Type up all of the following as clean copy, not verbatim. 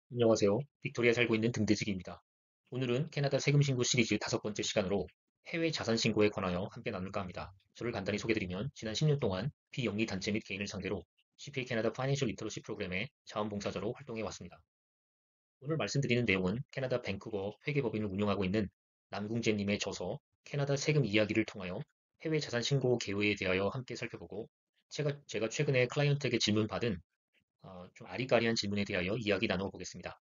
안녕하세요. 빅토리아에 살고 있는 등대직입니다. 오늘은 캐나다 세금 신고 시리즈 5번째 시간으로 해외 자산 신고에 관하여 함께 나눌까 합니다. 저를 간단히 소개드리면 지난 10년 동안 비영리 단체 및 개인을 상대로 CPA 캐나다 파이낸셜 리터러시 프로그램의 자원봉사자로 활동해 왔습니다. 오늘 말씀드리는 내용은 캐나다 밴쿠버 회계법인을 운영하고 있는 남궁재님의 저서 캐나다 세금 이야기를 통하여 해외 자산 신고 개요에 대하여 함께 살펴보고 제가 최근에 클라이언트에게 질문받은 좀 아리까리한 질문에 대하여 이야기 나누어 보겠습니다.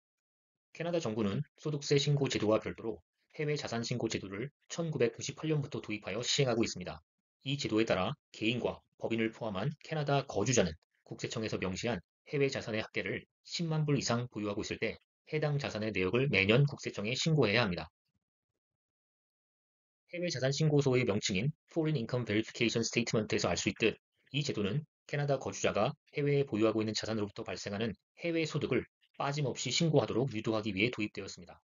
캐나다 정부는 소득세 신고 제도와 별도로 해외 자산 신고 제도를 1998년부터 도입하여 시행하고 있습니다. 이 제도에 따라 개인과 법인을 포함한 캐나다 거주자는 국세청에서 명시한 해외 자산의 합계를 10만 불 이상 보유하고 있을 때 해당 자산의 내역을 매년 국세청에 신고해야 합니다. 해외 자산 신고소의 명칭인 Foreign Income Verification Statement에서 알 수 있듯 이 제도는 캐나다 거주자가 해외에 보유하고 있는 자산으로부터 발생하는 해외 소득을 빠짐없이 신고하도록 유도하기 위해 도입되었습니다.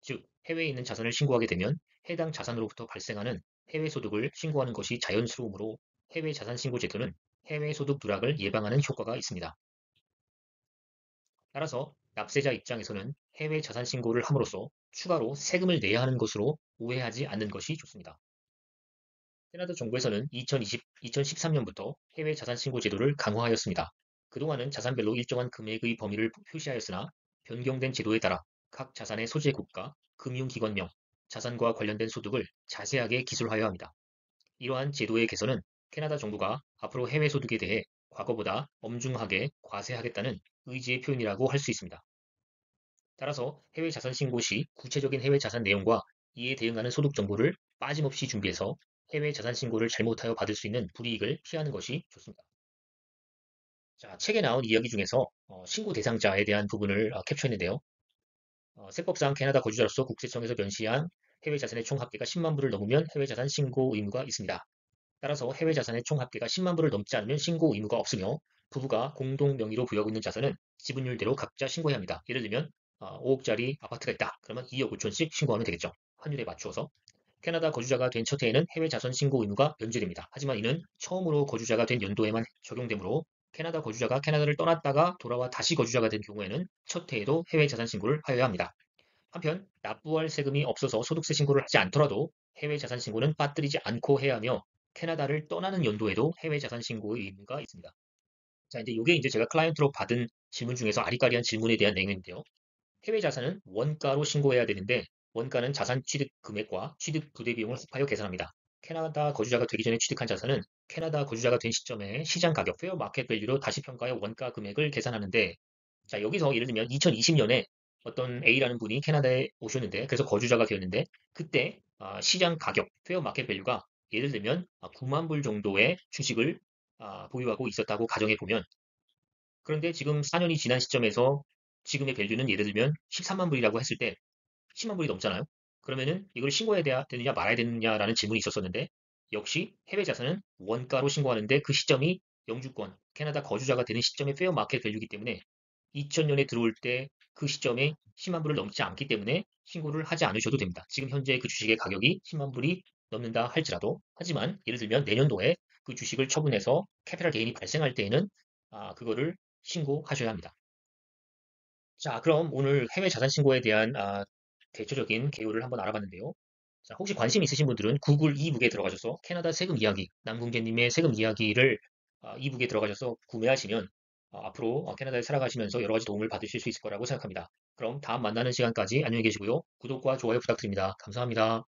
즉, 해외에 있는 자산을 신고하게 되면 해당 자산으로부터 발생하는 해외 소득을 신고하는 것이 자연스러우므로 해외 자산 신고 제도는 해외 소득 누락을 예방하는 효과가 있습니다. 따라서 납세자 입장에서는 해외 자산 신고를 함으로써 추가로 세금을 내야 하는 것으로 오해하지 않는 것이 좋습니다. 캐나다 정부에서는 2013년부터 해외 자산 신고 제도를 강화하였습니다. 그동안은 자산별로 일정한 금액의 범위를 표시하였으나 변경된 제도에 따라 각 자산의 소재 국가, 금융기관명, 자산과 관련된 소득을 자세하게 기술하여야 합니다. 이러한 제도의 개선은 캐나다 정부가 앞으로 해외 소득에 대해 과거보다 엄중하게 과세하겠다는 의지의 표현이라고 할 수 있습니다. 따라서 해외 자산 신고 시 구체적인 해외 자산 내용과 이에 대응하는 소득 정보를 빠짐없이 준비해서 해외 자산 신고를 잘못하여 받을 수 있는 불이익을 피하는 것이 좋습니다. 자, 책에 나온 이야기 중에서 신고 대상자에 대한 부분을 캡처했는데요. 세법상 캐나다 거주자로서 국세청에서 면시한 해외 자산의 총 합계가 10만 불을 넘으면 해외 자산 신고 의무가 있습니다. 따라서 해외 자산의 총 합계가 10만 불을 넘지 않으면 신고 의무가 없으며 부부가 공동 명의로 부여하고 있는 자산은 지분율대로 각자 신고해야 합니다. 예를 들면 5억짜리 아파트가 있다. 그러면 2억 5천씩 신고하면 되겠죠. 환율에 맞추어서. 캐나다 거주자가 된 첫 해에는 해외 자산 신고 의무가 면제됩니다. 하지만 이는 처음으로 거주자가 된 연도에만 적용되므로 캐나다 거주자가 캐나다를 떠났다가 돌아와 다시 거주자가 된 경우에는 첫 해에도 해외 자산 신고를 하여야 합니다. 한편 납부할 세금이 없어서 소득세 신고를 하지 않더라도 해외 자산 신고는 빠뜨리지 않고 해야 하며 캐나다를 떠나는 연도에도 해외 자산 신고의 의무가 있습니다. 자, 이제 제가 클라이언트로 받은 질문 중에서 아리까리한 질문에 대한 내용인데요. 해외 자산은 원가로 신고해야 되는데 원가는 자산 취득 금액과 취득 부대 비용을 합하여 계산합니다. 캐나다 거주자가 되기 전에 취득한 자산은 캐나다 거주자가 된 시점에 시장 가격, 페어 마켓 밸류로 다시 평가하여 원가 금액을 계산하는데 자, 여기서 예를 들면 2020년에 어떤 A라는 분이 캐나다에 오셨는데 그래서 거주자가 되었는데 그때 시장 가격, 페어 마켓 밸류가 예를 들면 9만 불 정도의 주식을 보유하고 있었다고 가정해 보면 그런데 지금 4년이 지난 시점에서 지금의 밸류는 예를 들면 13만 불이라고 했을 때 10만 불이 넘잖아요. 그러면은 이걸 신고해야 되느냐 말아야 되느냐라는 질문이 있었었는데 역시 해외 자산은 원가로 신고하는데 그 시점이 영주권, 캐나다 거주자가 되는 시점의 페어 마켓 밸류이기 때문에 2000년에 들어올 때 그 시점에 10만 불을 넘지 않기 때문에 신고를 하지 않으셔도 됩니다. 지금 현재 그 주식의 가격이 10만 불이 넘는다 할지라도 하지만 예를 들면 내년도에 그 주식을 처분해서 캐피탈 게인이 발생할 때에는 그거를 신고하셔야 합니다. 자, 그럼 오늘 해외 자산 신고에 대한 대표적인 개요를 한번 알아봤는데요. 자, 혹시 관심 있으신 분들은 구글 이북에 들어가셔서 캐나다 세금 이야기, 남궁재님의 세금 이야기를 이북에 들어가셔서 구매하시면 앞으로 캐나다에 살아가시면서 여러 가지 도움을 받으실 수 있을 거라고 생각합니다. 그럼 다음 만나는 시간까지 안녕히 계시고요. 구독과 좋아요 부탁드립니다. 감사합니다.